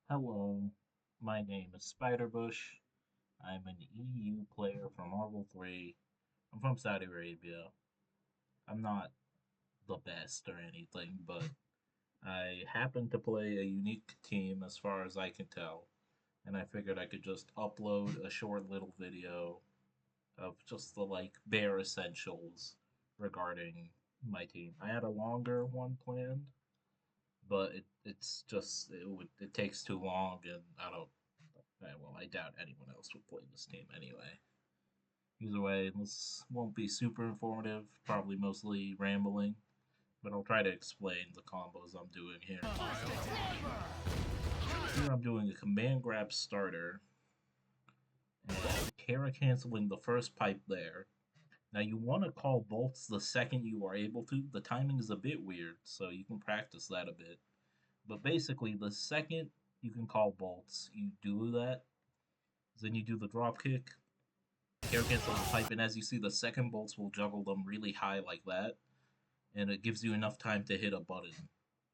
Hello, my name is SpiderBush. I'm an EU player from Marvel 3. I'm from Saudi Arabia. I'm not the best or anything, but I happen to play a unique team as far as I can tell, and I figured I could just upload a short little video of just the bare essentials regarding my team. I had a longer one planned, but it takes too long, and I doubt anyone else would play this team anyway. Either way, this won't be super informative, probably mostly rambling, but I'll try to explain the combos I'm doing here. Here I'm doing a command grab starter, and Kara canceling the first pipe there. Now you want to call bolts the second you are able to. The timing is a bit weird, so you can practice that a bit. But basically, the second you can call bolts, you do that. Then you do the drop kick, air cancel the pipe, and as you see, the second bolts will juggle them really high like that, and it gives you enough time to hit a button,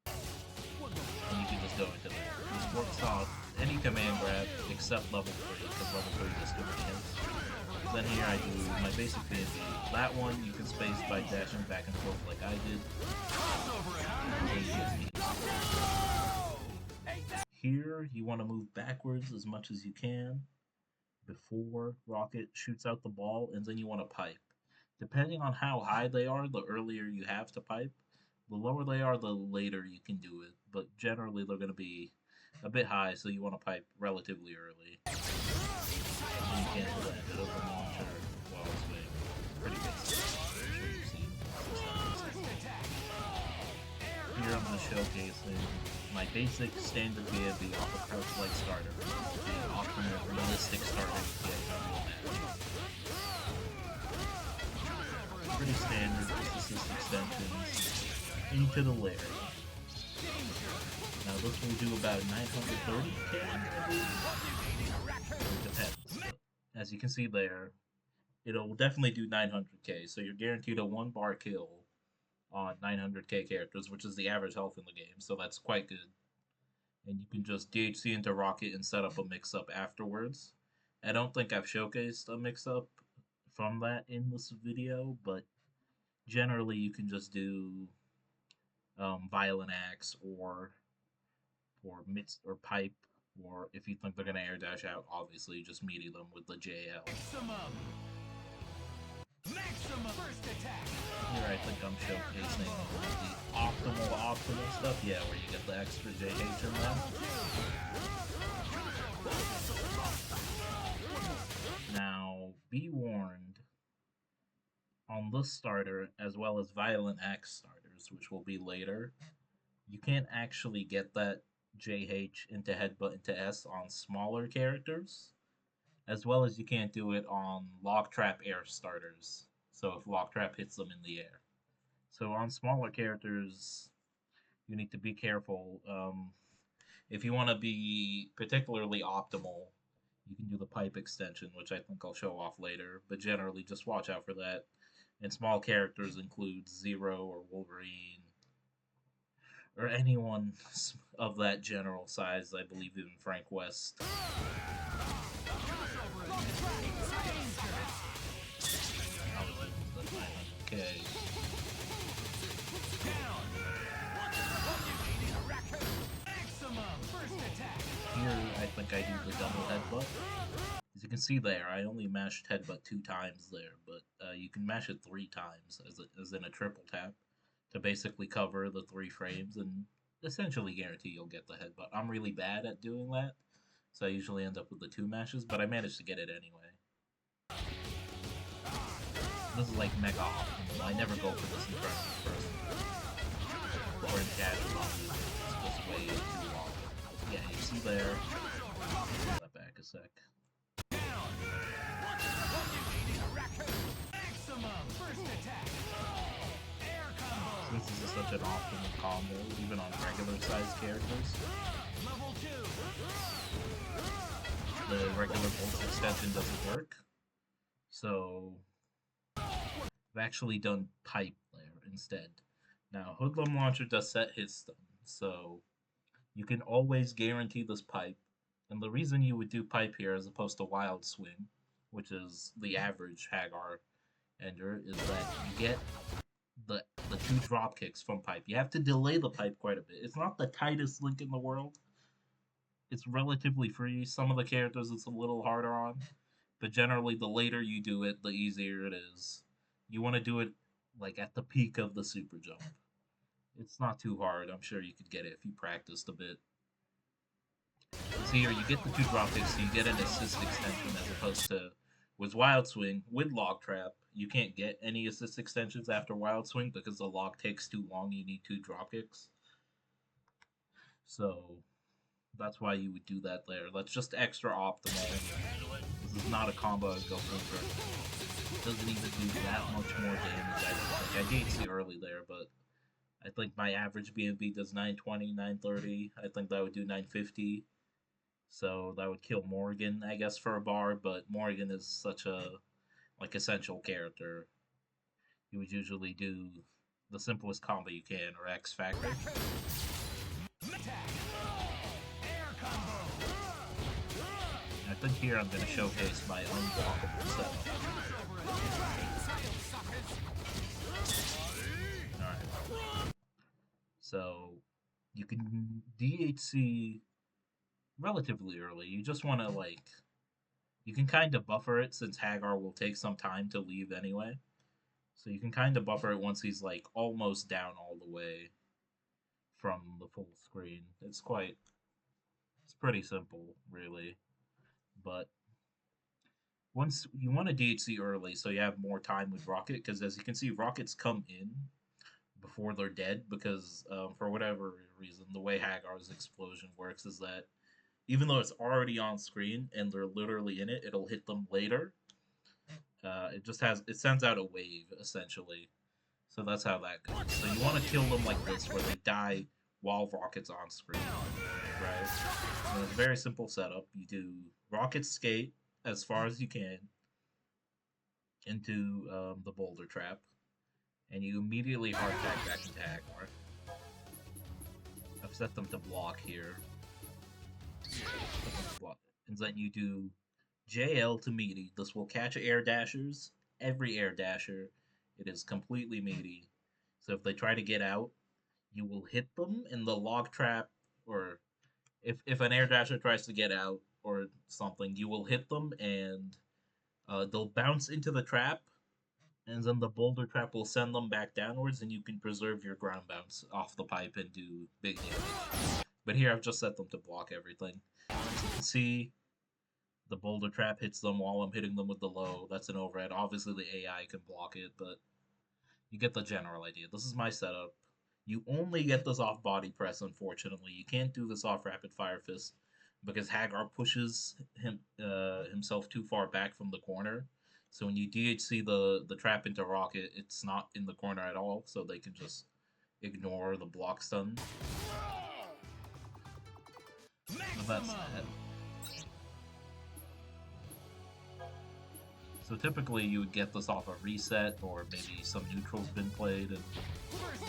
and you can just go into there. This works off any command grab except level 3, because level 3 is too many hits. Then here I do my basic PNB. That one you can space by dashing back and forth like I did. Here you want to move backwards as much as you can before Rocket shoots out the ball, and then you want to pipe. Depending on how high they are, the earlier you have to pipe. The lower they are, the later you can do it. But generally, they're going to be a bit high, so you want to pipe relatively early. And you cancel that. It doesn't launcher while it's waiting. Pretty basic. Here I'm going to showcase my basic standard BFB off a crouch like starter. The optimal realistic starter pretty standard assist extensions into the layer. Now this will do about 930k, I believe. It depends. But as you can see there, it'll definitely do 900k, so you're guaranteed a 1 bar kill on 900k characters, which is the average health in the game, so that's quite good. And you can just DHC into Rocket and set up a mix-up afterwards. I don't think I've showcased a mix-up from that in this video, but generally you can just do violent axe or mid or pipe, or if you think they're gonna air dash out, obviously just meaty them with the JL. Maximum first attack. Here I think I'm showcasing the optimal stuff. Yeah, where you get the extra JH in there. Now, be warned, on this starter, as well as Violent Axe starters, which will be later, you can't actually get that JH into Headbutt into S on smaller characters, as well as you can't do it on Lock Trap Air starters, so if Lock Trap hits them in the air. So on smaller characters, you need to be careful. If you want to be particularly optimal, you can do the pipe extension, which I think I'll show off later, but generally just watch out for that. And small characters include Zero or Wolverine, or anyone of that general size. I believe even Frank West. Okay. Here, I think I do the double headbutt. As you can see there, I only mashed headbutt 2 times there, but you can mash it 3 times as in a triple tap to basically cover the 3 frames and essentially guarantee you'll get the headbutt. I'm really bad at doing that, so I usually end up with the 2 mashes, but I managed to get it anyway. This is like mega optimal. I never go for this in first. Or in casual, it's just way too long. Yeah, you see there. Pull that back a sec. Since this is such an optimal combo, even on regular sized characters, the regular bolt extension doesn't work. So I've actually done pipe there instead. Now, Hoodlum Launcher does set his stun, so You can always guarantee this pipe. And the reason you would do pipe here as opposed to wild swing, which is the average haggar ender, is that you get the two drop kicks from pipe. You have to delay the pipe quite a bit. It's not the tightest link in the world. It's relatively free. Some of the characters it's a little harder on, but generally the later you do it, the easier it is. You want to do it like at the peak of the super jump. It's not too hard. I'm sure you could get it if you practiced a bit. So here you get the two drop kicks, so you get an assist extension as opposed to with Wild Swing. With Log Trap, you can't get any assist extensions after Wild Swing because the log takes too long. You need two drop kicks. So that's why you would do that there. That's just extra optimal. This is not a combo I'd go for. It doesn't even do that much more damage. I did see early there, but I think my average BNB does 920, 930. I think that would do 950. So that would kill Morgan, I guess, for a bar, but Morgan is such a like essential character. You would usually do the simplest combo you can, or X Factor. I think here I'm going to showcase my unblockable setup. Alright. So, you can DHC relatively early. You just want to, like, you can kind of buffer it since Haggar will take some time to leave anyway. So you can kind of buffer it once he's, like, almost down all the way from the full screen. It's pretty simple, really. But once you want to DHC early so you have more time with Rocket, because as you can see, Rockets come in before they're dead because for whatever reason, the way Haggar's explosion works is that even though it's already on screen and they're literally in it, it'll hit them later. It sends out a wave essentially. So that's how that goes. So you want to kill them like this, where they die while Rocket's on screen, right? So it's a very simple setup. You do Rocket skate as far as you can into the boulder trap, and you immediately hard tag back into Haggar. I've set them to block here. And then you do JL to meaty. This will catch air dashers. Every air dasher. It is completely meaty. So if they try to get out, you will hit them in the log trap, or if an air dasher tries to get out or something, you will hit them and they'll bounce into the trap, and then the boulder trap will send them back downwards, and you can preserve your ground bounce off the pipe and do big damage. But here I've just set them to block everything. As you can see, the boulder trap hits them while I'm hitting them with the low. That's an overhead. Obviously the AI can block it, but you get the general idea. This is my setup. You only get this off body press, unfortunately. You can't do this off rapid fire fist because Haggar pushes himself too far back from the corner. So when you DHC the trap into Rocket, it's not in the corner at all, so they can just ignore the block stun. But that's that. So typically you would get this off a reset, or maybe some neutral's been played and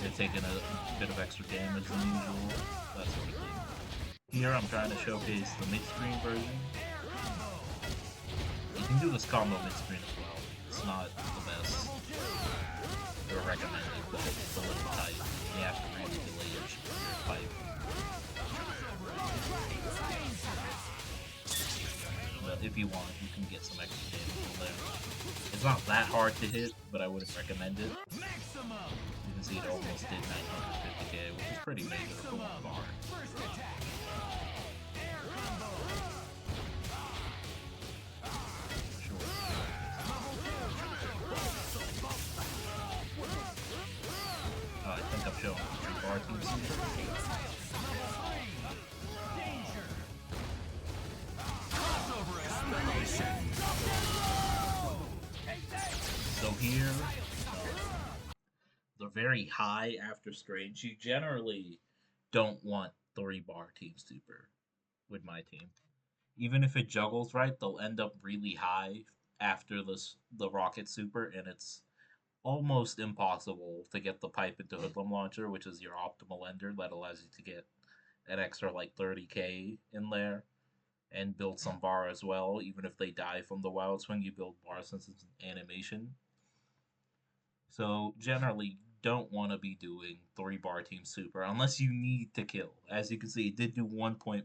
they're taking a bit of extra damage than usual, that sort of thing. Here I'm trying to showcase the mid-screen version. You can do this combo mid-screen as well. It's not the best or recommended, but it's a little tight. You have to really delay your pipe. But if you want, you can get some extra damage from there. It's not that hard to hit, but I wouldn't recommend it. You can see it almost did 950k, which is pretty major for one bar. I think I'm showing the 3-bar teams here. So here, they're very high after strange. You generally don't want 3-bar team super with my team. Even if it juggles right, they'll end up really high after the rocket super, and it's almost impossible to get the pipe into Hoodlum Launcher, which is your optimal ender that allows you to get an extra like 30k in there and build some bar as well. Even if they die from the wild swing, you build bar since it's an animation. So generally, don't want to be doing 3 bar team super unless you need to kill. As you can see, it did do 1.15,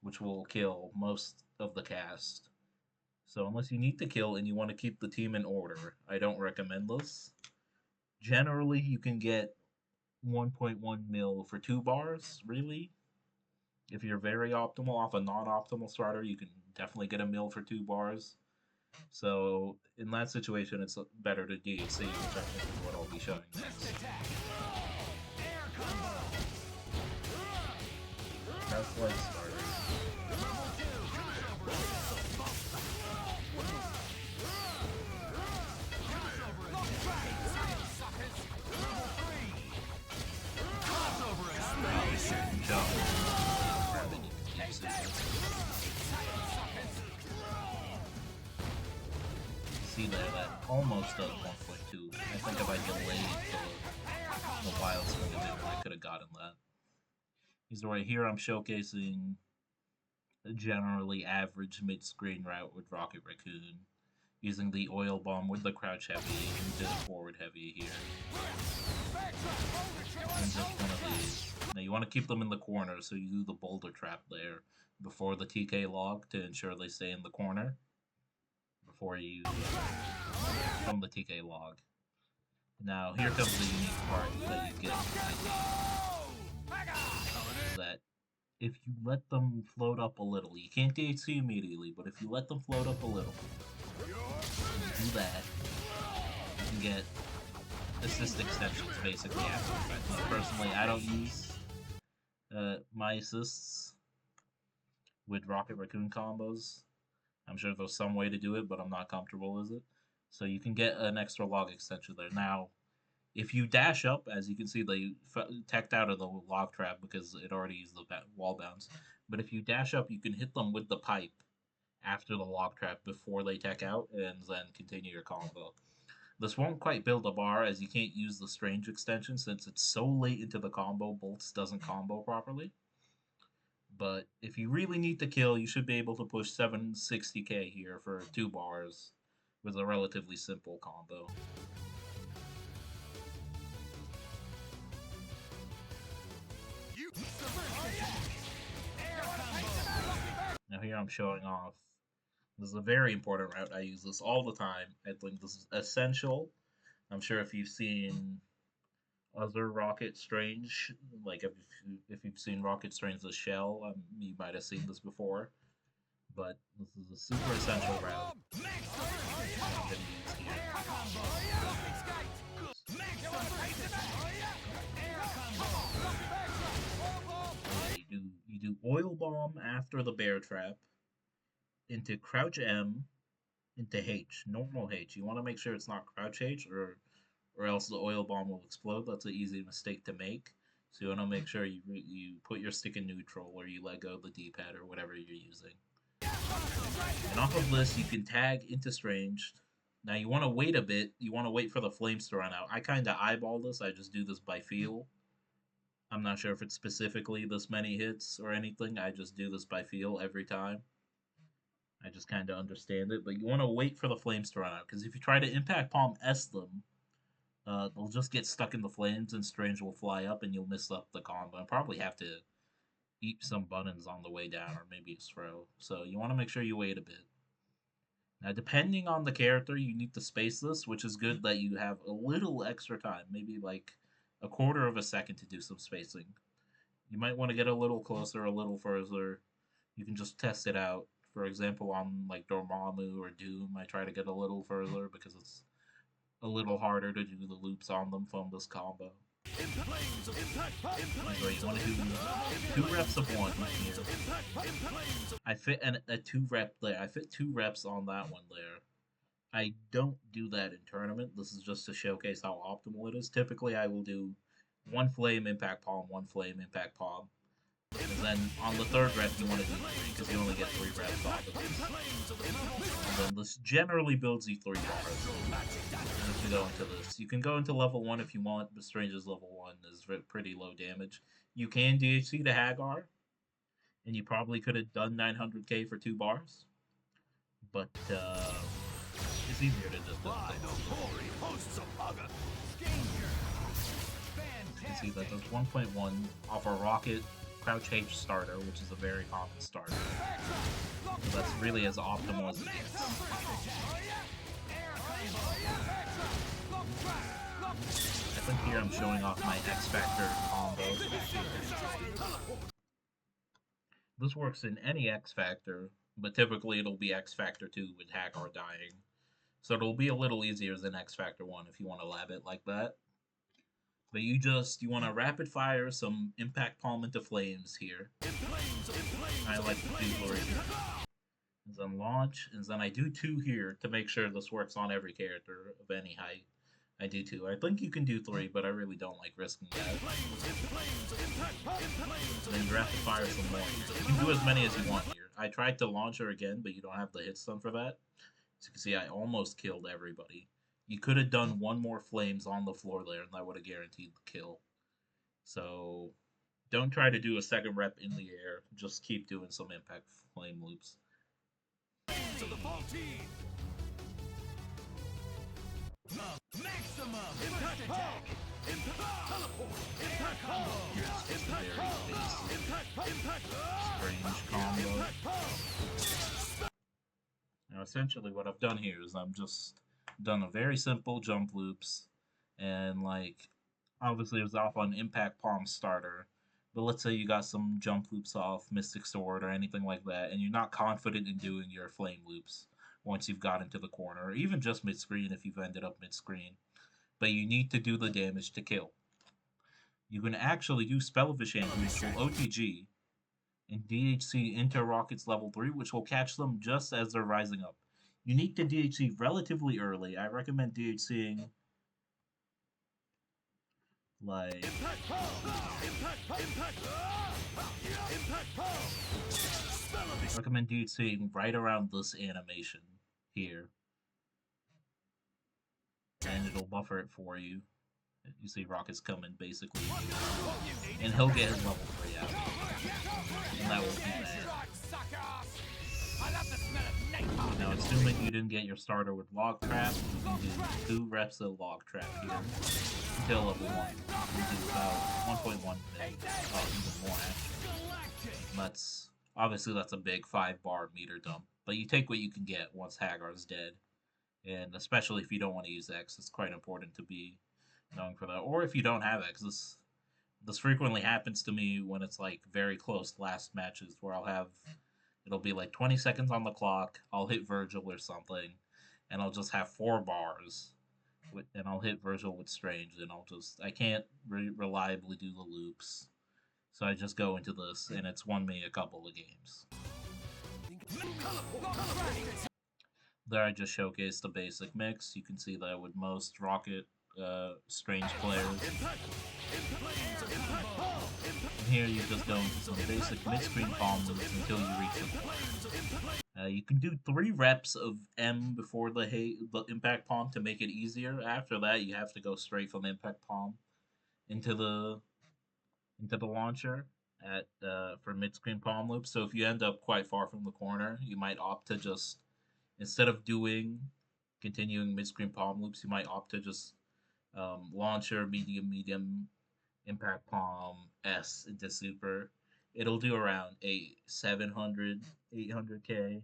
which will kill most of the cast. So unless you need to kill and you want to keep the team in order, I don't recommend this. Generally, you can get 1.1 mil for 2 bars, really. If you're very optimal off a non-optimal starter, you can definitely get a mil for 2 bars. So in that situation, it's better to DHC, which I think is what I'll be showing next. That's like starters. Jump. See there, that almost does 1.2. I think if I delayed the wild swing a bit, I could have gotten that. So right here, I'm showcasing a generally average mid-screen route with Rocket Raccoon, using the oil bomb with the crouch heavy and the forward heavy here. And just one of these. Now you want to keep them in the corner, so you do the boulder trap there before the TK log to ensure they stay in the corner before you from the TK log. Now here comes the unique part that you get. Is that if you let them float up a little, you can't DHC immediately, but if you let them float up a little, do that, you can get assist extensions basically after that. Personally, I don't use my assists with Rocket Raccoon combos. I'm sure there's some way to do it, but I'm not comfortable with it. So you can get an extra log extension there. Now, if you dash up, as you can see, they teched out of the log trap because it already used the wall bounce. But if you dash up, you can hit them with the pipe after the log trap before they tech out, and then continue your combo. This won't quite build a bar, as you can't use the strange extension since it's so late into the combo, Bolts doesn't combo properly. But if you really need to kill, you should be able to push 760k here for 2 bars with a relatively simple combo. Now here I'm showing off. This is a very important route. I use this all the time. I think this is essential. I'm sure if you've seen other Rocket Strange, like if you've seen Rocket Strange the Shell, you might have seen this before. But this is a super essential route. I'm gonna use here. You do oil bomb after the bear trap into crouch M into H, normal H. You want to make sure it's not crouch H, or else the oil bomb will explode. That's an easy mistake to make. So you want to make sure you put your stick in neutral, or you let go of the D-pad or whatever you're using. And off of this, you can tag into Strange. Now you want to wait a bit. You want to wait for the flames to run out. I kind of eyeball this. I just do this by feel. I'm not sure if it's specifically this many hits or anything. I just do this by feel every time. I just kind of understand it. But you want to wait for the flames to run out, because if you try to Impact Palm S them, they'll just get stuck in the flames and Strange will fly up and you'll miss up the combo. And probably have to eat some buttons on the way down, or maybe a throw. So you want to make sure you wait a bit. Now, depending on the character, you need to space this, which is good that you have a little extra time, maybe like a quarter of a second to do some spacing. You might want to get a little closer, a little further. You can just test it out. For example, on like Dormammu or Doom, I try to get a little further because it's a little harder to do the loops on them from this combo. So you want to do 2 reps of one here. I fit a 2 rep there. I fit 2 reps on that one there. I don't do that in tournament. This is just to showcase how optimal it is. Typically, I will do 1 flame impact palm, 1 flame impact palm. And then on the 3rd rep, you want to do 3 because you only get 3 reps off of this. And then this generally builds you 3 bars. And if you go into this, you can go into level 1 if you want, but Strange's level 1 is pretty low damage. You can DHC the haggar, and you probably could have done 900k for 2 bars, but it's easier to just do You can see that does 1.1 off a rocket crouch H starter, which is a very common starter. So that's really as optimal as it gets. I think here I'm showing off my X Factor combo. This works in any X Factor, but typically it'll be X Factor 2 with Haggar dying. So it'll be a little easier than X Factor 1 if you want to lab it like that. But you want to rapid fire some impact palm into flames here. I like to do 3. And then launch, and then I do 2 here to make sure this works on every character of any height. I do 2. I think you can do 3, but I really don't like risking that. Then rapid fire some more. You can do as many as you want here. I tried to launch her again, but you don't have the hit stun for that. As you can see, I almost killed everybody. You could have done 1 more flames on the floor there, and that would have guaranteed the kill. So, don't try to do a second rep in the air. Just keep doing some impact flame loops. To the ball team. Maximum impact attack. Impact teleport. Impact combo. Impact strange combo. Now, essentially, what I've done here is I've just done a very simple jump loops, and like obviously it was off on impact palm starter, but let's say you got some jump loops off Mystic Sword or anything like that, and you're not confident in doing your flame loops once you've got into the corner, or even just mid screen if you've ended up mid screen, but you need to do the damage to kill. You can actually do Spellvish Neutral OTG and DHC into Rockets level 3, which will catch them just as they're rising up. You need to DHC relatively early. I recommend DHCing like recommend DHCing right around this animation here. And it'll buffer it for you. You see Rocket's coming basically. And he'll get his level 3 out. And that will be bad. Now, assuming you didn't get your starter with Log Trap, you can do 2 reps of Log Trap here until level 1. You can do about 1.1 minutes, even more actually. And obviously that's a big 5-bar meter dump, but you take what you can get once Haggar's dead. And especially if you don't want to use X, it's quite important to be knowing for that. Or if you don't have X, this frequently happens to me when it's like very close last matches where it'll be like 20 seconds on the clock, I'll hit Virgil or something, and I'll just have 4 bars, and I'll hit Virgil with Strange, and I can't reliably do the loops, so I just go into this, and it's won me a couple of games. There I just showcased the basic mix. You can see that with most Rocket Strange players. And here you just go into some basic mid-screen palm loops until you reach the point. You can do 3 reps of M before the impact palm to make it easier. After that, you have to go straight from impact palm into the launcher for mid-screen palm loops. So if you end up quite far from the corner, you might opt to just, instead of continuing mid-screen palm loops, you might opt to just launcher, medium, impact palm, S into super. It'll do around 700, 800k,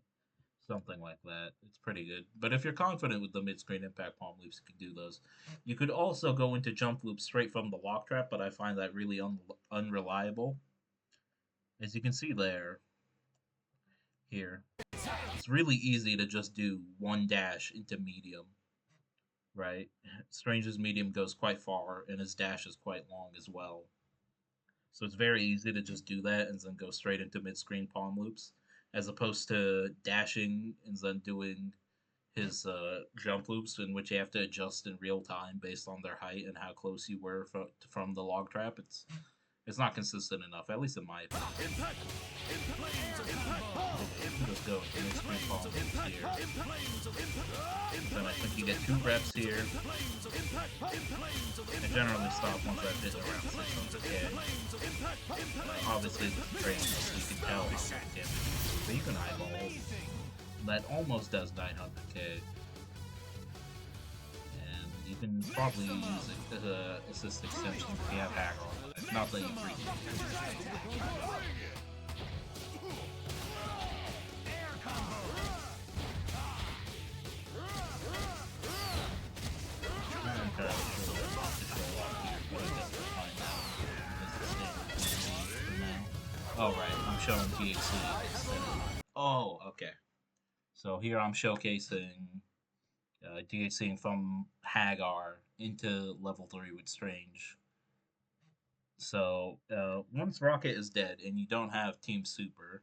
something like that. It's pretty good. But if you're confident with the mid-screen impact palm loops, you can do those. You could also go into jump loops straight from the lock trap, but I find that really unreliable. As you can see here, it's really easy to just do 1 dash into medium. Right? Strange's medium goes quite far, and his dash is quite long as well. So it's very easy to just do that and then go straight into mid-screen palm loops, as opposed to dashing and then doing his jump loops, in which you have to adjust in real time based on their height and how close you were from the log trap. It's not consistent enough, at least in my opinion. Just go into spring palm here. Then I think you get 2 reps here. I generally stop once I've hit around 600k. Obviously, with the training, you can tell how much damage, but you can eyeball. That almost does 900k. And you can probably use it as a assist extension if you have haggar on it. Not that you really Oh, right, I'm showing THC instead of... Oh, okay. So here I'm showcasing DHCing from Haggar into level 3 with Strange. So once Rocket is dead and you don't have Team Super,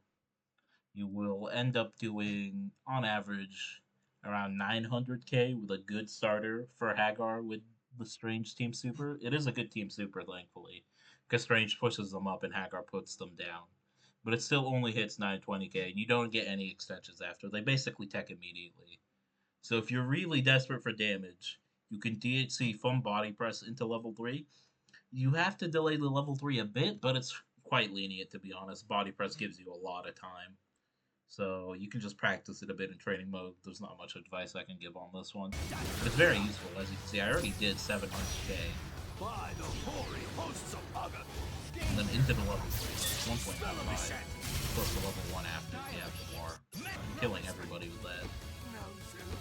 you will end up doing, on average, around 900k with a good starter for Haggar with the Strange Team Super. It is a good Team Super, thankfully, because Strange pushes them up and Haggar puts them down. But it still only hits 920k, and you don't get any extensions after. They basically tech immediately. So if you're really desperate for damage, you can DHC from Body Press into level 3. You have to delay the level 3 a bit, but it's quite lenient, to be honest. Body Press gives you a lot of time. So you can just practice it a bit in training mode. There's not much advice I can give on this one. But it's very useful. As you can see, I already did 700k. And then into the level 3, 1.95. Plus the level 1 after if you have the war. I'm killing everybody with that.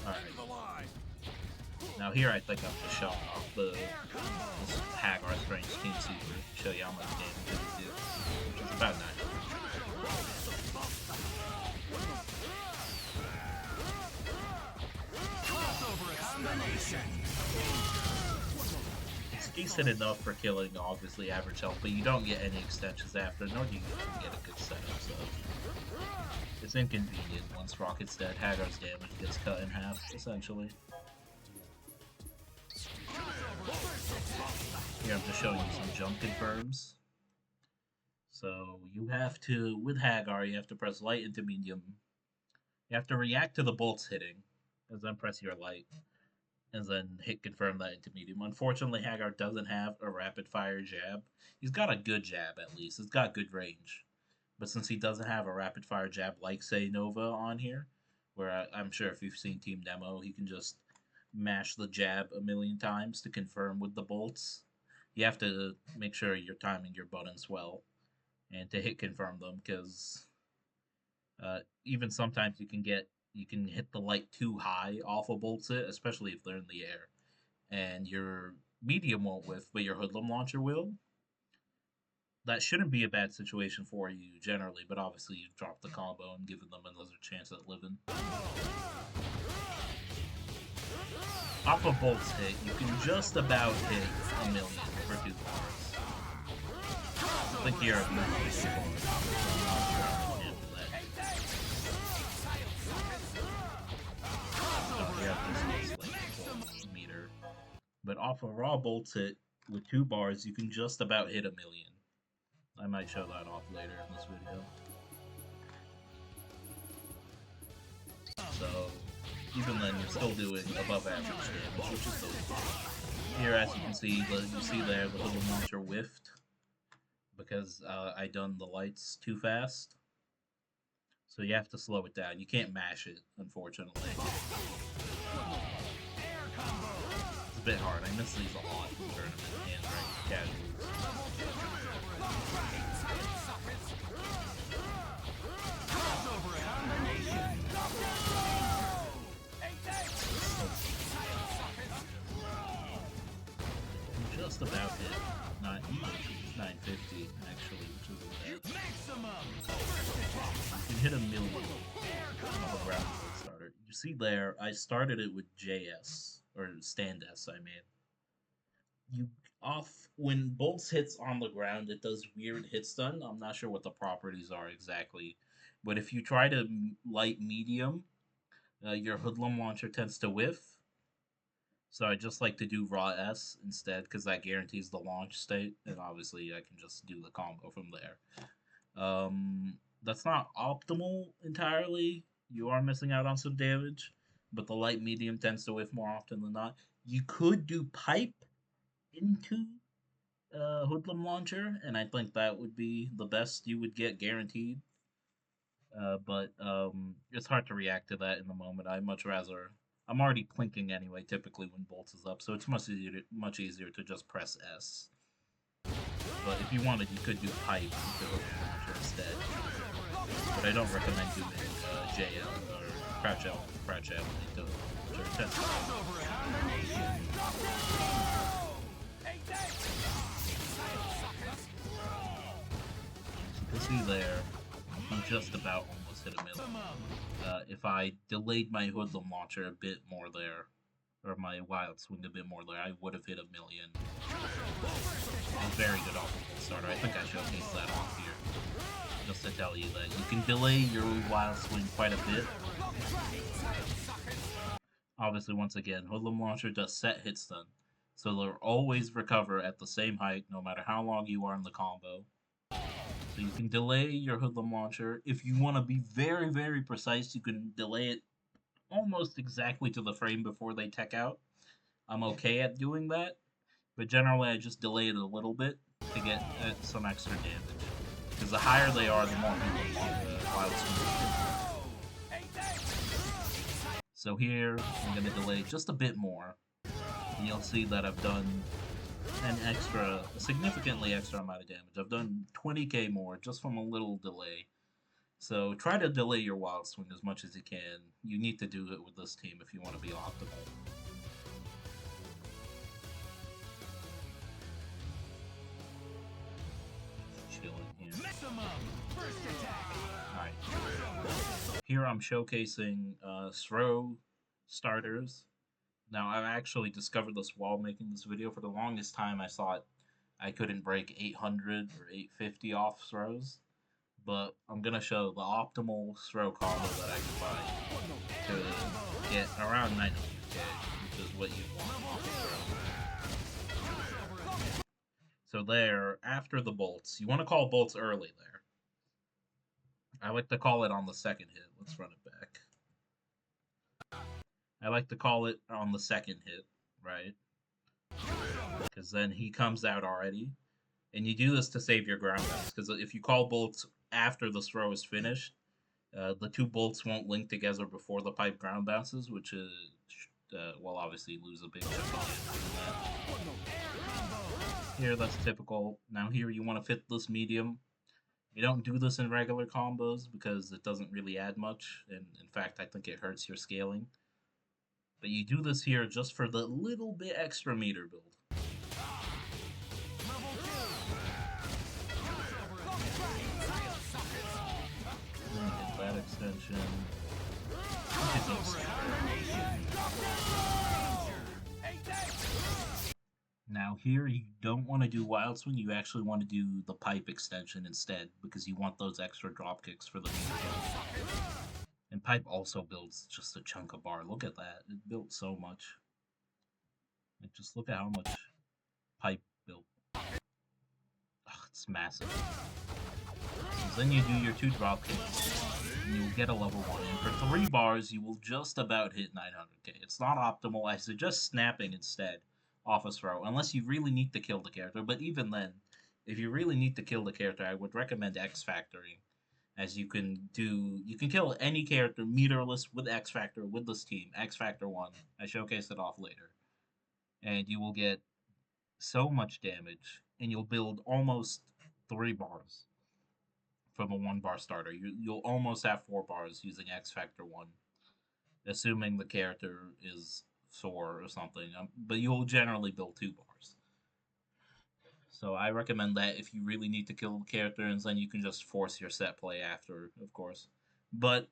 Alright. Now here I think I'm going to show off this Haggar Strange Team Super. Show you how much damage it do. Which is about 900. It's decent enough for killing, obviously, average health, but you don't get any extensions after, nor do you get a good setup, so... It's inconvenient once Rocket's dead. Haggar's damage gets cut in half, essentially. Here I'm just showing you some jump confirms. So you have to, with Haggar, you have to press light into medium. You have to react to the bolts hitting, and then press your light, and then hit confirm that into medium. Unfortunately, Haggar doesn't have a rapid fire jab. He's got a good jab, at least. It's got good range. But since he doesn't have a rapid fire jab like, say, Nova on here, where I'm sure if you've seen Team Demo, he can just mash the jab a million times to confirm with the bolts. You have to make sure you're timing your buttons well and to hit confirm them, because even sometimes you can hit the light too high off a bolts it, especially if they're in the air, and your medium won't whiff, but your hoodlum launcher will. That shouldn't be a bad situation for you generally, but obviously you've dropped the combo and given them another chance at living. Off a bolts hit, you can just about hit a million for 2 bars. I think here I'm going to hit 2 bars. So we have this like meter. But off a raw bolts hit with 2 bars, you can just about hit a million. I might show that off later in this video. So, even then, you're still doing above average damage, which is still good. Here, as you can see, you see there, the little launcher whiffed because I done the lights too fast. So you have to slow it down. You can't mash it, unfortunately. It's a bit hard. I miss these a lot in the tournament and ranked casuals. Just about hit 950 actually, which is bad. You can hit a million of a ground starter. You see there, I started it with JS or stand S. I mean, you when bolts hits on the ground, it does weird hit stun. I'm not sure what the properties are exactly, but if you try to light medium, your hoodlum launcher tends to whiff. So I just like to do raw S instead because that guarantees the launch state, and obviously I can just do the combo from there. That's not optimal entirely. You are missing out on some damage, but the light medium tends to whiff more often than not. You could do pipe into hoodlum launcher, and I think that would be the best you would get guaranteed. But it's hard to react to that in the moment. I much rather. I'm already plinking anyway, typically when bolts is up, so it's much easier to just press S. But if you wanted, you could do pipe into hoodlum launcher instead. But I don't recommend doing JL or crouch L into hoodlum launcher. You can see there, I'm just about almost hit a million. If I delayed my hoodlum launcher a bit more there, or my wild swing a bit more there, I would have hit a million. A very good optimal starter. I think I showcased that off here. Just to tell you that you can delay your wild swing quite a bit. Obviously, once again, hoodlum launcher does set hit stun, so they'll always recover at the same height no matter how long you are in the combo. So you can delay your hoodlum launcher. If you want to be very, very precise, you can delay it almost exactly to the frame before they tech out. I'm okay at doing that, but generally I just delay it a little bit to get some extra damage. Because the higher they are, the more wild swing. So here, I'm going to delay just a bit more, and you'll see that I've done a significantly extra amount of damage. I've done 20k more just from a little delay. So try to delay your wild swing as much as you can. You need to do it with this team if you want to be optimal. Chilling here. Alright. Here I'm showcasing throw starters. Now I've actually discovered this while making this video. For the longest time I thought I couldn't break 800 or 850 off throws. But I'm going to show the optimal throw combo that I can find to get around 900k, which is what you want off the throw. So there, after the bolts, you want to call bolts early there. I like to call it on the second hit. Let's run it back. I like to call it on the second hit, right? Because then he comes out already. And you do this to save your ground bounce, because if you call bolts after the throw is finished, the two bolts won't link together before the pipe ground bounces, which is, well, obviously lose a big chunk of damage. Here, that's typical. Now here, you want to fit this medium. You don't do this in regular combos, because it doesn't really add much, and in fact, I think it hurts your scaling. But you do this here just for the little bit extra meter build. That extension. Now here you don't want to do wild swing, you actually want to do the pipe extension instead, because you want those extra drop kicks for the meter. And pipe also builds just a chunk of bar. Look at that. It built so much. Like, just look at how much pipe built. Ugh, it's massive. So then you do your two drop kicks, and you'll get a level 1. And for 3 bars, you will just about hit 900k. It's not optimal. I suggest snapping instead off a throw, unless you really need to kill the character. But even then, if you really need to kill the character, I would recommend X Factoring. As you can kill any character meterless with X Factor with this team. X Factor 1. I showcase it off later. And you will get so much damage, and you'll build almost 3 bars from a 1 bar starter. You'll almost have 4 bars using X Factor 1, assuming the character is Thor or something. But you'll generally build 2 bars. So I recommend that if you really need to kill the character, and then you can just force your set play after, of course. But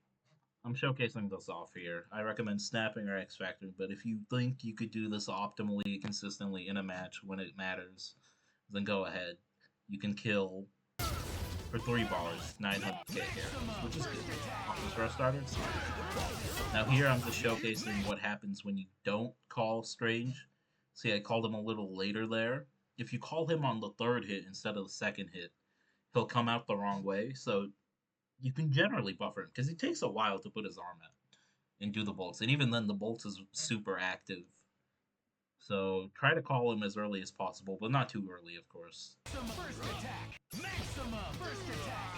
I'm showcasing this off here. I recommend snapping or X Factor, but if you think you could do this optimally, consistently in a match when it matters, then go ahead. You can kill for 3 bars, 900k characters, which is good off those rare starters. Now here I'm just showcasing what happens when you don't call Strange. See, I called him a little later there. If you call him on the 3rd hit instead of the 2nd hit, he'll come out the wrong way, so you can generally buffer him, because he takes a while to put his arm out and do the bolts, and even then the bolts is super active. So try to call him as early as possible, but not too early, of course. First attack. Maximum first attack.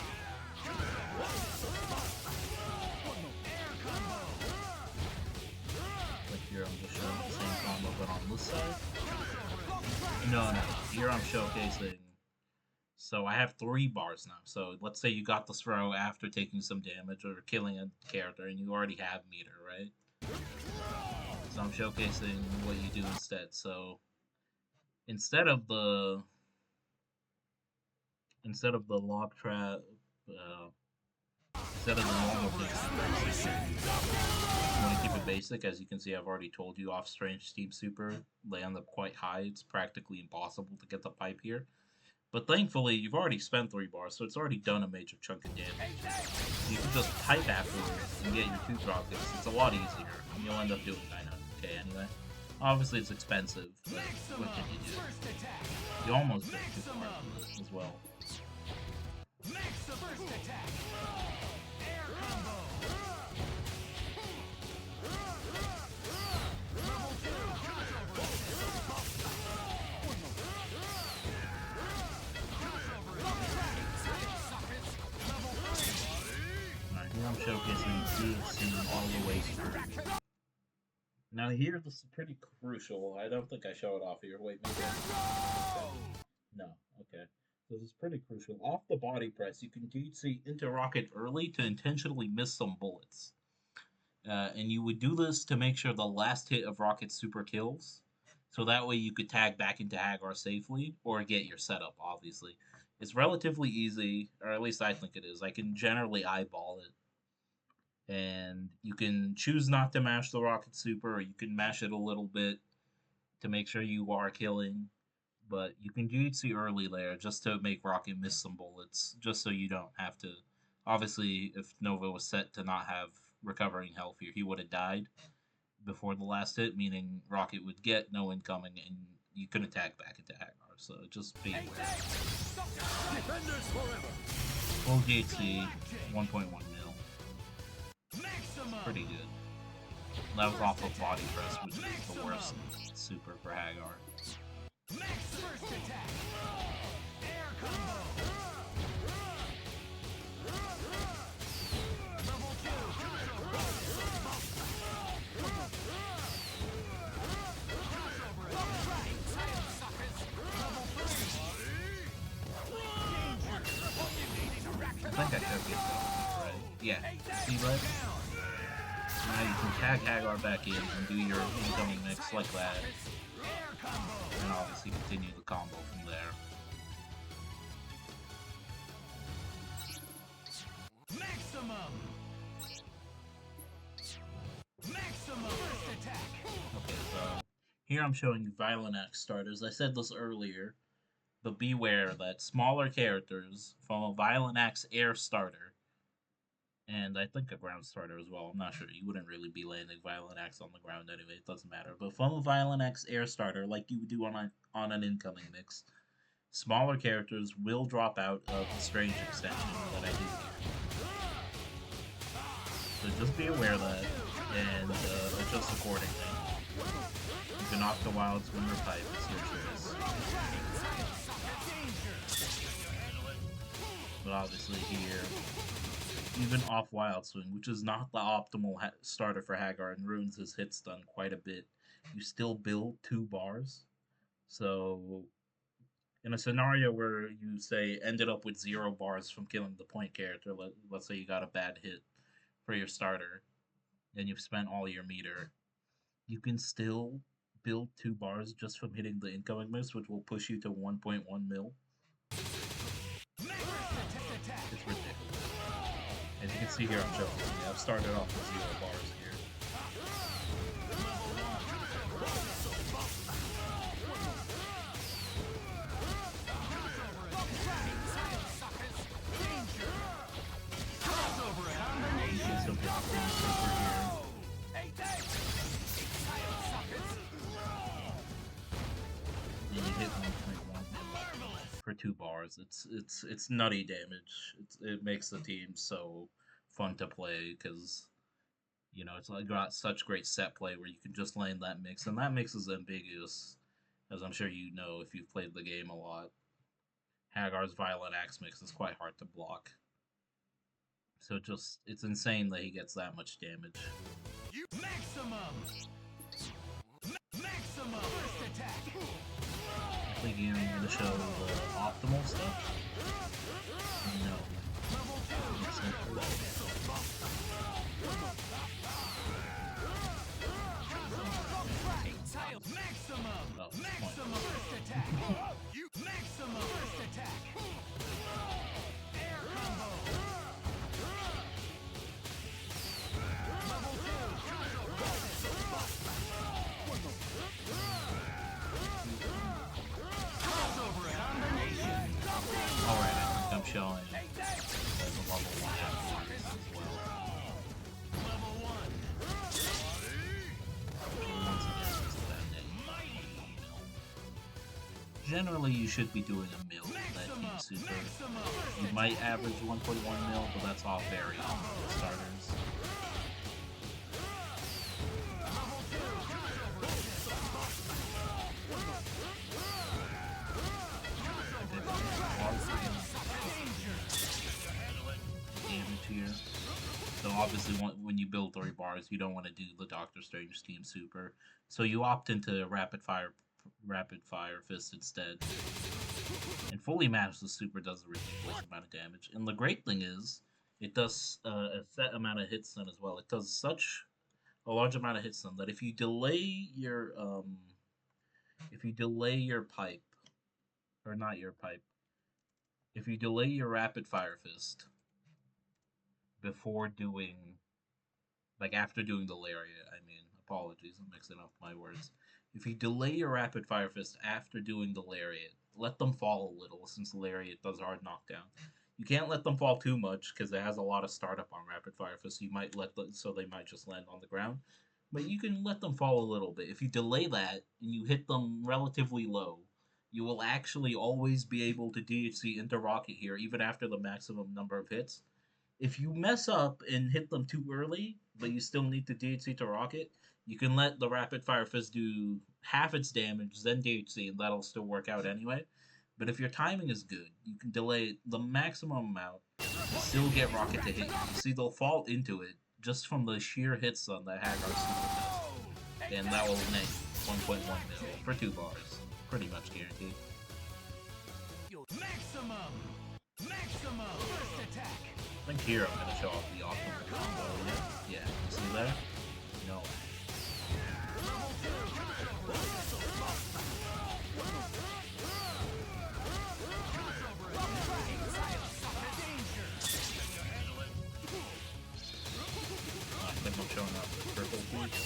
Like here I'm just showing the same combo, but on this side. No. Here I'm showcasing. So I have 3 bars now. So let's say you got the throw after taking some damage or killing a character, and you already have meter, right? So I'm showcasing what you do instead. So instead of the log trap, instead of the normal things, you want to keep it basic. As you can see, I've already told you off Strange Team Super, they end up quite high. It's practically impossible to get the pipe here. But thankfully, you've already spent 3 bars, so it's already done a major chunk of damage. You can just pipe afterwards and get your 2 rockets. It's a lot easier, and you'll end up doing 900k anyway. Obviously, it's expensive, but what can you do? You almost get 2 bars as well. I'm showcasing DFC all the way through. Now here, this is pretty crucial. I don't think I show it off here. Wait, maybe no. Okay. This is pretty crucial. Off the body press, you can DC into rocket early to intentionally miss some bullets. And you would do this to make sure the last hit of rocket super kills. So that way you could tag back into haggar safely or get your setup, obviously. It's relatively easy, or at least I think it is. I can generally eyeball it. And you can choose not to mash the rocket super, or you can mash it a little bit to make sure you are killing. But you can jutsu early there just to make rocket miss some bullets, just so you don't have to. Obviously, if Nova was set to not have recovering health here, he would have died before the last hit, meaning rocket would get no incoming and you couldn't attack back into haggar. So just be aware. Full GHC, 1.1 mil. Pretty good. That was off of body press, which is the worst super for haggar. I think I showcased that, right? Yeah. See, right? Now you can tag haggar back in and do your incoming mix like that. And obviously continue the combo from there. Okay, so here I'm showing you Violent Axe starters. I said this earlier, but beware that smaller characters from a Violent Axe air starter, and I think a ground starter as well, I'm not sure, you wouldn't really be landing Violent Axe on the ground anyway, it doesn't matter, but from a Violent Axe air starter, like you would do on an incoming mix, smaller characters will drop out of the Strange extension that I do here. So just be aware of that, and adjust accordingly. You can opt the Wild Swing or Pipe, it's your choice. But obviously here, even off Wild Swing, which is not the optimal starter for haggar and ruins his hit stun quite a bit, you still build 2 bars. So in a scenario where you say ended up with 0 bars from killing the point character, let's say you got a bad hit for your starter and you've spent all your meter, you can still build 2 bars just from hitting the incoming miss, which will push you to 1.1 mil. It's ridiculous. As you can see here, I'm joking. I've started off with 0 bars here. Haggars. It's nutty damage. It makes the team so fun to play because it's like got such great set play where you can just land that mix, and that mix is ambiguous, as I'm sure you know if you've played the game a lot. Haggar's Violent Axe mix is quite hard to block. So it's insane that he gets that much damage. Maximum first attack. I think you're going to show the optimal stuff? No. Maximum first attack. Maximum first attack. Air combo. Level 2. Crossover combination. Alright, I think I'm showing the level 1 afterwards as well. Level 1. Once again, it's that name. Generally, you should be doing a mil with that team super. You might average 1.1 mil, but that's all very on the starters. Damage here. So obviously, when you build 3 bars, you don't want to do the Doctor Strange team super. So you opt into rapid fire fist instead. And fully matched, the super does a ridiculous amount of damage. And the great thing is, it does a set amount of hit stun as well. It does such a large amount of hit stun that if you delay your pipe, or not your pipe, if you delay your rapid fire fist before doing, like after doing the lariat, I mean, apologies, I'm mixing up my words. If you delay your rapid fire fist after doing the lariat, let them fall a little, since the lariat does hard knockdown. You can't let them fall too much because it has a lot of startup on rapid fire fist. You might so they might just land on the ground, but you can let them fall a little bit. If you delay that and you hit them relatively low, you will actually always be able to DHC into rocket here, even after the maximum number of hits. If you mess up and hit them too early, but you still need to DHC to rocket, you can let the rapid fire fist do half its damage, then DHC, and that'll still work out anyway. But if your timing is good, you can delay the maximum amount, still get rocket to hit you. You see, they'll fall into it just from the sheer hit stun that Haggar super does. And that will net 1.1 mil for 2 bars. Pretty much guaranteed. Maximum first attack. I think here I'm going to show off the optimal combo. Yeah, see there? No. I think I'm showing off the purple boots.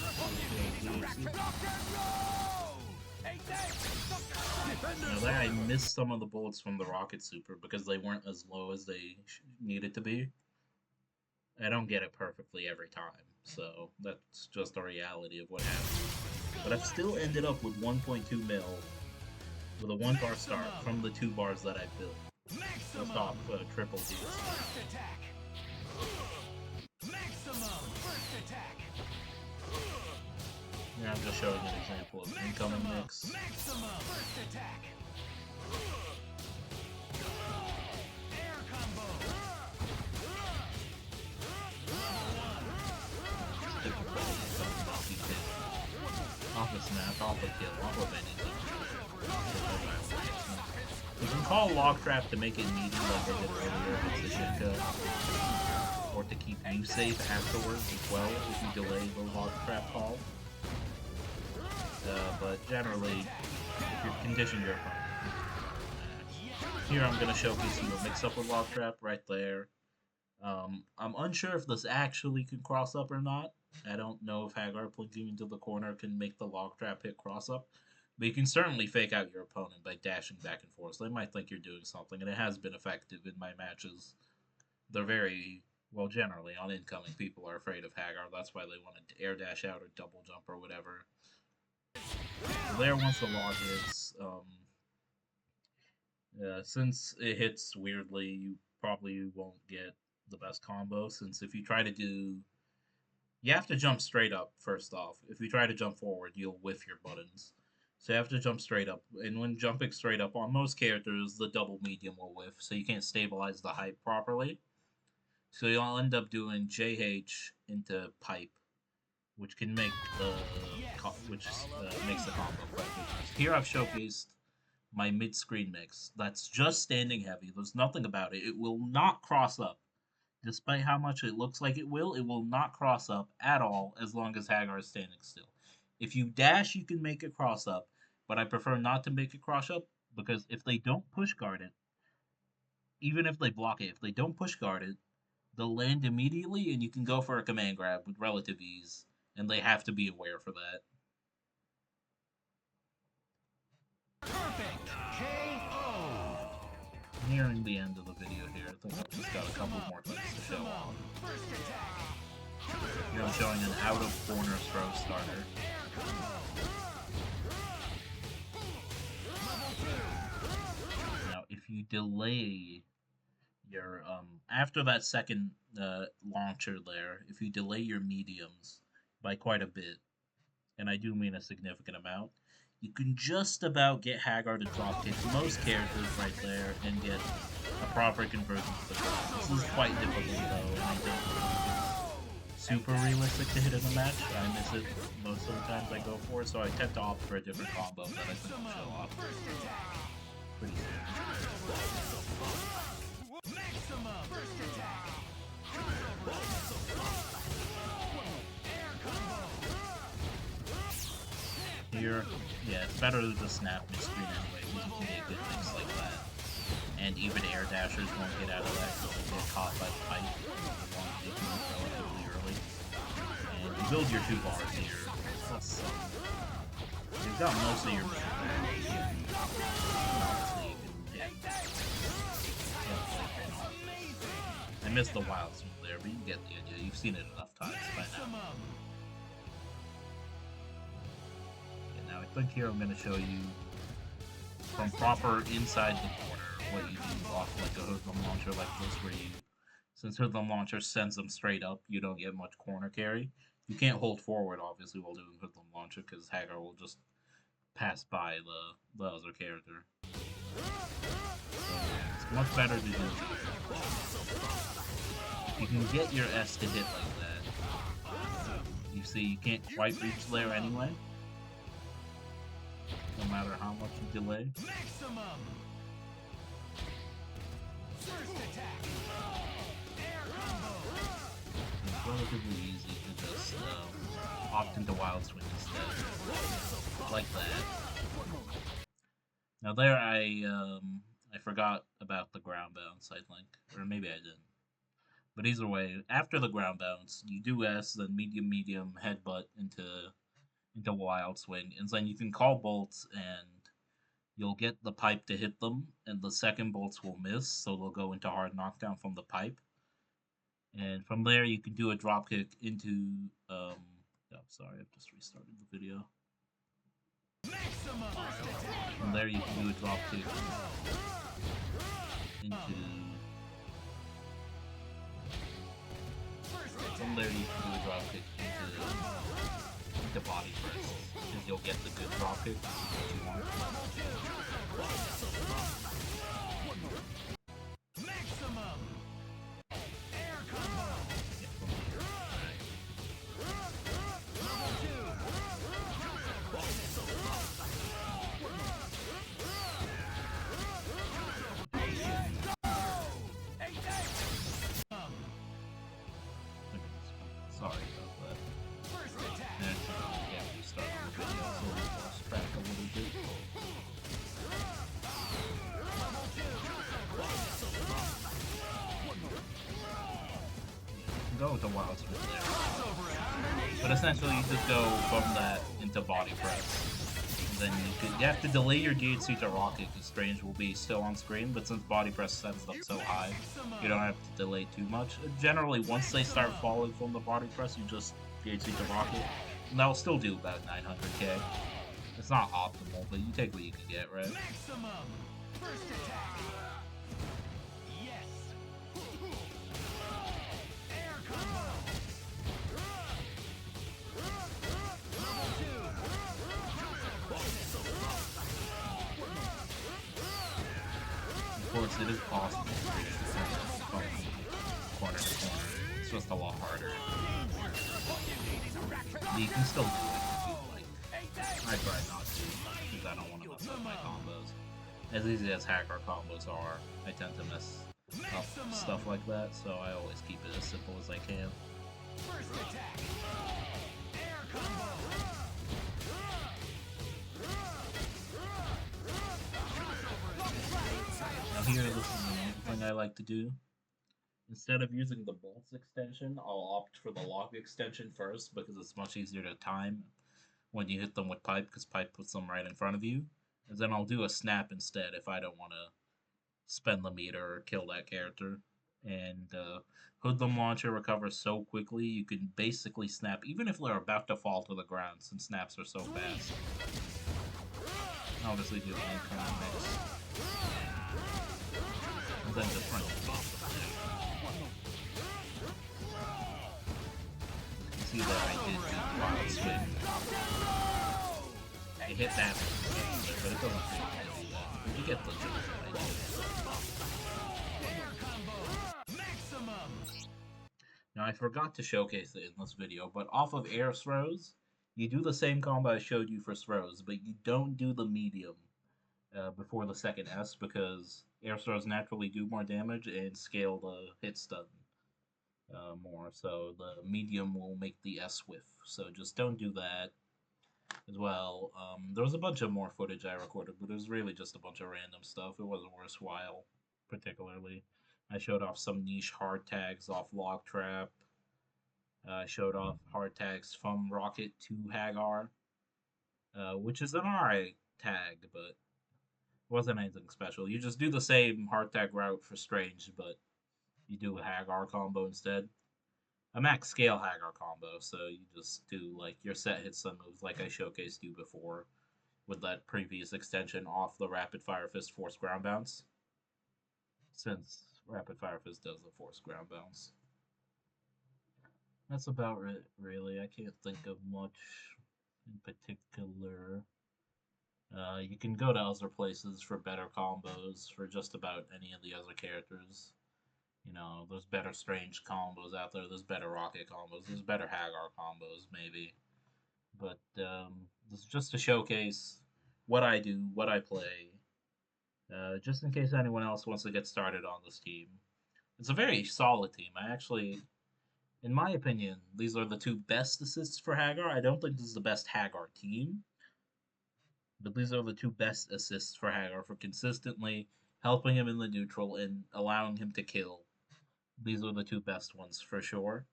Now there I missed some of the bullets from the rocket super because they weren't as low as they needed to be. I don't get it perfectly every time, so that's just the reality of what happens. But I've still ended up with 1.2 mil with a 1 bar start from the 2 bars that I built. Just off triple D. Yeah, I'm just showing an example of incoming mix. Off a snap, off a kill, off of anything. You can call Lock Trap to make it needy like I did earlier if it's a Shinka. Or to keep you safe afterwards as well if you delay the Lock Trap call. But generally, if you condition your opponent. Here I'm going to showcase you a mix-up with Lock Trap right there. I'm unsure if this actually can cross up or not. I don't know if Haggar plinking into the corner can make the Lock Trap hit cross up. But you can certainly fake out your opponent by dashing back and forth. So they might think you're doing something, and it has been effective in my matches. They're very, well, generally, on incoming, people are afraid of Haggar. That's why they want to air dash out or double jump or whatever. So there, once the log hits, Since it hits weirdly, you probably won't get the best combo. Since if you try to do, you have to jump straight up first off. If you try to jump forward, you'll whiff your buttons. So you have to jump straight up. And when jumping straight up on most characters, the double medium will whiff, so you can't stabilize the height properly. So you'll end up doing JH into pipe, which can make the which makes the combo quite good. Here I've showcased my mid-screen mix. That's just standing heavy. There's nothing about it. It will not cross up. Despite how much it looks like it will not cross up at all as long as Haggar is standing still. If you dash, you can make it cross up, but I prefer not to make it cross up because if they don't push guard it, even if they block it, if they don't push guard it, they'll land immediately and you can go for a command grab with relative ease, and they have to be aware for that. Perfect. KO. Nearing the end of the video here, I think I've just got a couple more things to show off. First attack. Here I'm showing an out of corner throw starter. Now, if you delay your after that second launcher there, if you delay your mediums by quite a bit, and I do mean a significant amount, you can just about get Haggar to drop kick most characters right there and get a proper conversion to the ground. This is quite difficult though, and I don't think it's super realistic to hit in the match. I miss it most of the times I go for it, so I tend to opt for a different combo that I think will show off pretty soon. Maximum. First attack. Here, yeah, it's better to just snap mid-screen anyway, because you can get good things like that. And even air dashers won't get out of that because they get caught by the pipe. As long as they can move relatively early. And you build your 2 bars here. Plus, you've got most of your move here. Obviously, you can I missed the wild swing there, but you get the idea. You've seen it enough times by now. Now I think here I'm going to show you from proper inside the corner what you do off like a hoodlum launcher like this, where you, since hoodlum launcher sends them straight up, you don't get much corner carry. You can't hold forward obviously while doing hoodlum launcher because Haggar will just pass by the other character. So it's much better to do here. You can get your S to hit like that. You see you can't quite reach there anyway. No matter how much you delay. Maximum. First attack. Air combo. It's relatively easy to just opt into wild swing instead. Like that. Now there I forgot about the ground bounce, I think. Or maybe I didn't. But either way, after the ground bounce, you do S, then medium, headbutt into wild swing, and then you can call bolts and you'll get the pipe to hit them, and the second bolts will miss, so they'll go into hard knockdown from the pipe. And from there you can do a drop kick into oh, sorry, I've just restarted the video. From there you can do a drop kick into from there you can do a drop kick into body press, because you'll get the good drop kick that you want. Maximum. Air combo. Yeah, from here. Sorry about that. First attack. And yeah, we start the video, so we lost track a little bit. Go with the wild swing there. But essentially, you just go from that into body press. And then you have to delay your DHC to rocket because Strange will be still on screen, but since body press sets up so high, you don't have to delay too much. Generally, once they start falling from the body press, you just DHC to rocket, and that'll still do about 900k. It's not optimal, but you take what you can get, right? First attack. Yes. Air combo. Level 2. Of course, it is possible to reach the center from corner to corner. It's just a lot harder. But you can still do it if you like. I try not to, because I don't want to mess up my combos. As easy as hacker combos are, I tend to mess up stuff like that, so I always keep it as simple as I can. First attack. Air combo. Now here, this is another thing I like to do. Instead of using the bolts extension, I'll opt for the lock extension first because it's much easier to time when you hit them with pipe because pipe puts them right in front of you. And then I'll do a snap instead if I don't want to spend the meter or kill that character. And Hoodlum Launcher recovers so quickly you can basically snap even if they're about to fall to the ground since snaps are so fast. Obviously do an incoming mix. And then just run it. You see that I did the wild swing. I hit that, but it doesn't feel like I do that. You get the joke that I did. Maximum. Now I forgot to showcase it in this video, but off of air throws, you do the same combo I showed you for throws, but you don't do the medium before the second S because air throws naturally do more damage and scale the hit stun more. So the medium will make the S whiff. So just don't do that as well. There was a bunch of more footage I recorded, but it was really just a bunch of random stuff. It wasn't worthwhile, particularly. I showed off some niche hard tags off Log Trap. I showed off hard tags from Rocket to Haggar, which is an alright tag, but wasn't anything special. You just do the same hard tag route for Strange, but you do a Haggar combo instead. A max scale Haggar combo, so you just do like your set hit stun moves like I showcased you before with that previous extension off the Rapid Fire Fist force ground bounce. Since Rapid Fire Fist does the force ground bounce. That's about it, really. I can't think of much in particular. You can go to other places for better combos for just about any of the other characters. You know, there's better Strange combos out there. There's better Rocket combos. There's better Haggar combos, maybe. But this is just to showcase what I do, what I play, just in case anyone else wants to get started on this team. It's a very solid team. I actually, in my opinion, these are the two best assists for Haggar. I don't think this is the best Haggar team, but these are the two best assists for Haggar for consistently helping him in the neutral and allowing him to kill. These are the two best ones for sure.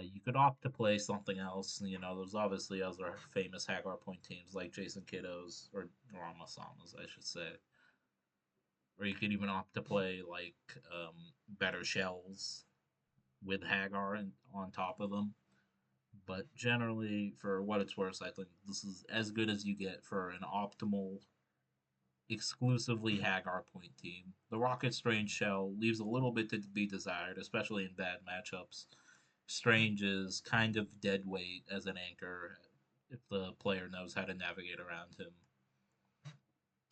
You could opt to play something else. You know, there's obviously other famous Haggar point teams like Jason Kiddo's or Ramasama's, I should say. Or you could even opt to play like better shells with Haggar on top of them. But generally, for what it's worth, I think this is as good as you get for an optimal, exclusively Haggar point team. The Rocket Strange shell leaves a little bit to be desired, especially in bad matchups. Strange is kind of dead weight as an anchor if the player knows how to navigate around him.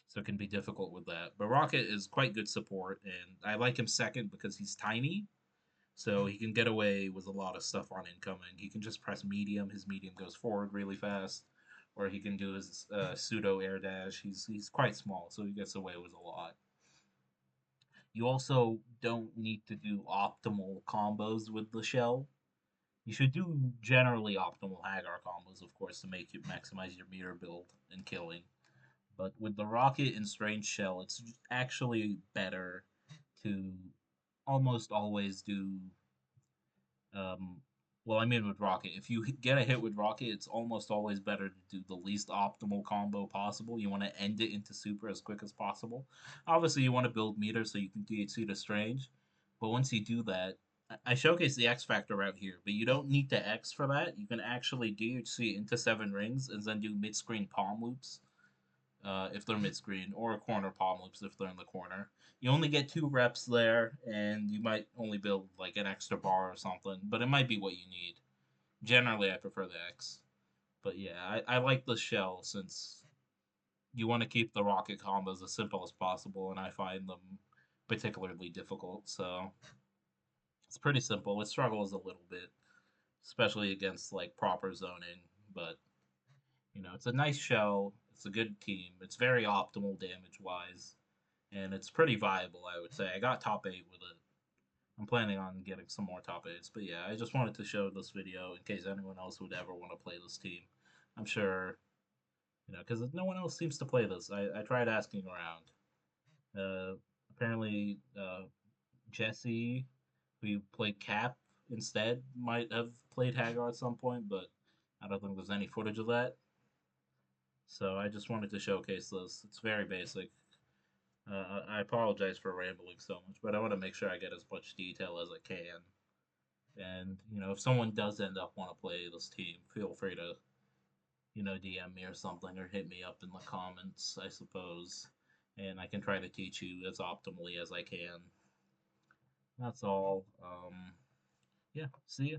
So it can be difficult with that. But Rocket is quite good support, and I like him second because he's tiny. So he can get away with a lot of stuff on incoming. He can just press medium. His medium goes forward really fast. Or he can do his pseudo air dash. He's quite small, so he gets away with a lot. You also don't need to do optimal combos with the shell. You should do generally optimal Haggar combos, of course, to make you maximize your meter build and killing. But with the Rocket and Strange Shell, it's actually better to almost always do. Well, I mean with Rocket, if you get a hit with Rocket, it's almost always better to do the least optimal combo possible. You want to end it into super as quick as possible. Obviously, you want to build meter so you can DHC to Strange, but once you do that, I showcase the X Factor route here, but you don't need to X for that. You can actually DHC into 7 rings and then do mid-screen palm loops if they're mid screen, or corner palm loops if they're in the corner. You only get 2 reps there, and you might only build like an extra bar or something, but it might be what you need. Generally, I prefer the X. But yeah, I like the shell since you want to keep the rocket combos as simple as possible, and I find them particularly difficult. So it's pretty simple. It struggles a little bit, especially against like proper zoning, but it's a nice shell. It's a good team. It's very optimal damage wise, and it's pretty viable. I would say I got top 8 with it. I'm planning on getting some more top 8s, but yeah, I just wanted to show this video in case anyone else would ever want to play this team. I'm sure, because no one else seems to play this. I tried asking around. Apparently, Jesse, who played Cap instead, might have played Haggar at some point, but I don't think there's any footage of that. So I just wanted to showcase this. It's very basic. I apologize for rambling so much, but I want to make sure I get as much detail as I can. And if someone does end up want to play this team, feel free to DM me or something, or hit me up in the comments, I suppose, and I can try to teach you as optimally as I can. That's all. Yeah. See ya.